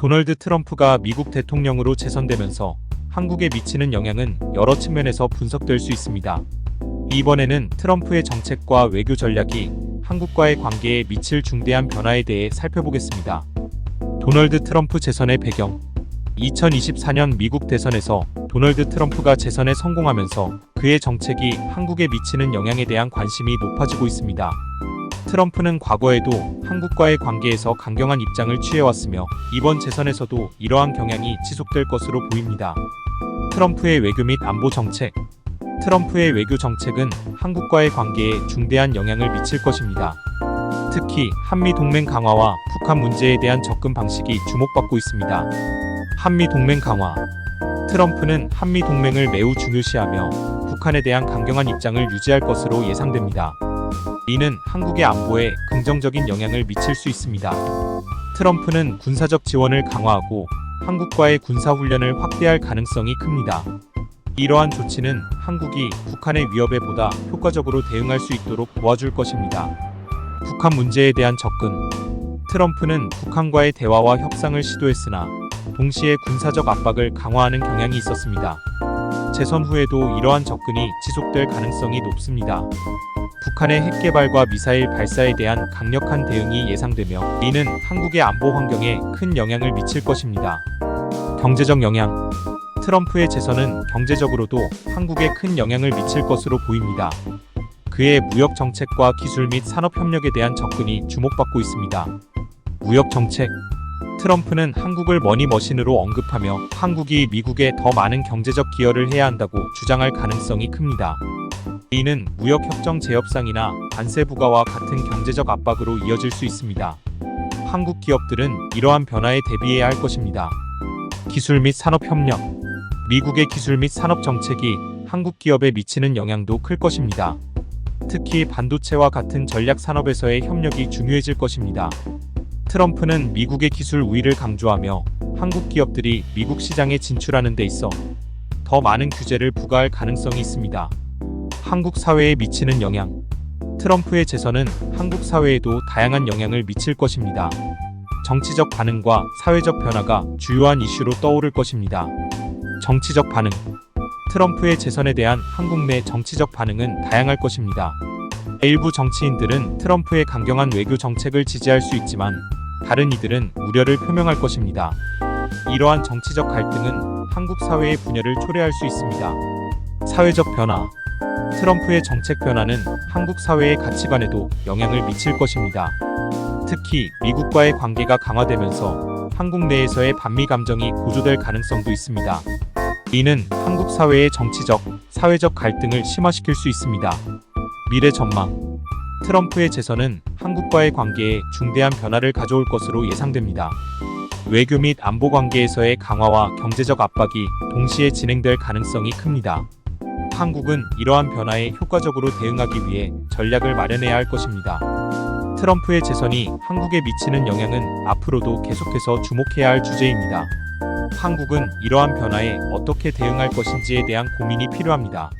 도널드 트럼프가 미국 대통령으로 재선되면서 한국에 미치는 영향은 여러 측면에서 분석될 수 있습니다. 이번에는 트럼프의 정책과 외교 전략이 한국과의 관계에 미칠 중대한 변화에 대해 살펴보겠습니다. 도널드 트럼프 재선의 배경. 2024년 미국 대선에서 도널드 트럼프가 재선에 성공하면서 그의 정책이 한국에 미치는 영향에 대한 관심이 높아지고 있습니다. 트럼프는 과거에도 한국과의 관계에서 강경한 입장을 취해왔으며 이번 재선에서도 이러한 경향이 지속될 것으로 보입니다. 트럼프의 외교 및 안보 정책. 트럼프의 외교 정책은 한국과의 관계에 중대한 영향을 미칠 것입니다. 특히 한미 동맹 강화와 북한 문제에 대한 접근 방식이 주목받고 있습니다. 한미 동맹 강화. 트럼프는 한미 동맹을 매우 중요시하며 북한에 대한 강경한 입장을 유지할 것으로 예상됩니다. 이는 한국의 안보에 긍정적인 영향을 미칠 수 있습니다. 트럼프는 군사적 지원을 강화하고 한국과의 군사훈련을 확대할 가능성이 큽니다. 이러한 조치는 한국이 북한의 위협에 보다 효과적으로 대응할 수 있도록 도와줄 것입니다. 북한 문제에 대한 접근. 트럼프는 북한과의 대화와 협상을 시도했으나 동시에 군사적 압박을 강화하는 경향이 있었습니다. 재선 후에도 이러한 접근이 지속될 가능성이 높습니다. 북한의 핵 개발과 미사일 발사에 대한 강력한 대응이 예상되며 이는 한국의 안보 환경에 큰 영향을 미칠 것입니다. 경제적 영향. 트럼프의 재선은 경제적으로도 한국에 큰 영향을 미칠 것으로 보입니다. 그의 무역 정책과 기술 및 산업 협력에 대한 접근이 주목받고 있습니다. 무역 정책. 트럼프는 한국을 머니머신으로 언급하며 한국이 미국에 더 많은 경제적 기여를 해야 한다고 주장할 가능성이 큽니다. 이는 무역 협정 재협상이나 관세 부과와 같은 경제적 압박으로 이어질 수 있습니다. 한국 기업들은 이러한 변화에 대비해야 할 것입니다. 기술 및 산업 협력. 미국의 기술 및 산업 정책이 한국 기업에 미치는 영향도 클 것입니다. 특히 반도체와 같은 전략 산업에서의 협력이 중요해질 것입니다. 트럼프는 미국의 기술 우위를 강조하며 한국 기업들이 미국 시장에 진출하는 데 있어 더 많은 규제를 부과할 가능성이 있습니다. 한국 사회에 미치는 영향. 트럼프의 재선은 한국 사회에도 다양한 영향을 미칠 것입니다. 정치적 반응과 사회적 변화가 주요한 이슈로 떠오를 것입니다. 정치적 반응. 트럼프의 재선에 대한 한국 내 정치적 반응은 다양할 것입니다. 일부 정치인들은 트럼프의 강경한 외교 정책을 지지할 수 있지만 다른 이들은 우려를 표명할 것입니다. 이러한 정치적 갈등은 한국 사회의 분열을 초래할 수 있습니다. 사회적 변화. 트럼프의 정책 변화는 한국 사회의 가치관에도 영향을 미칠 것입니다. 특히 미국과의 관계가 강화되면서 한국 내에서의 반미 감정이 고조될 가능성도 있습니다. 이는 한국 사회의 정치적, 사회적 갈등을 심화시킬 수 있습니다. 미래 전망. 트럼프의 재선은 한국과의 관계에 중대한 변화를 가져올 것으로 예상됩니다. 외교 및 안보 관계에서의 강화와 경제적 압박이 동시에 진행될 가능성이 큽니다. 한국은 이러한 변화에 효과적으로 대응하기 위해 전략을 마련해야 할 것입니다. 트럼프의 재선이 한국에 미치는 영향은 앞으로도 계속해서 주목해야 할 주제입니다. 한국은 이러한 변화에 어떻게 대응할 것인지에 대한 고민이 필요합니다.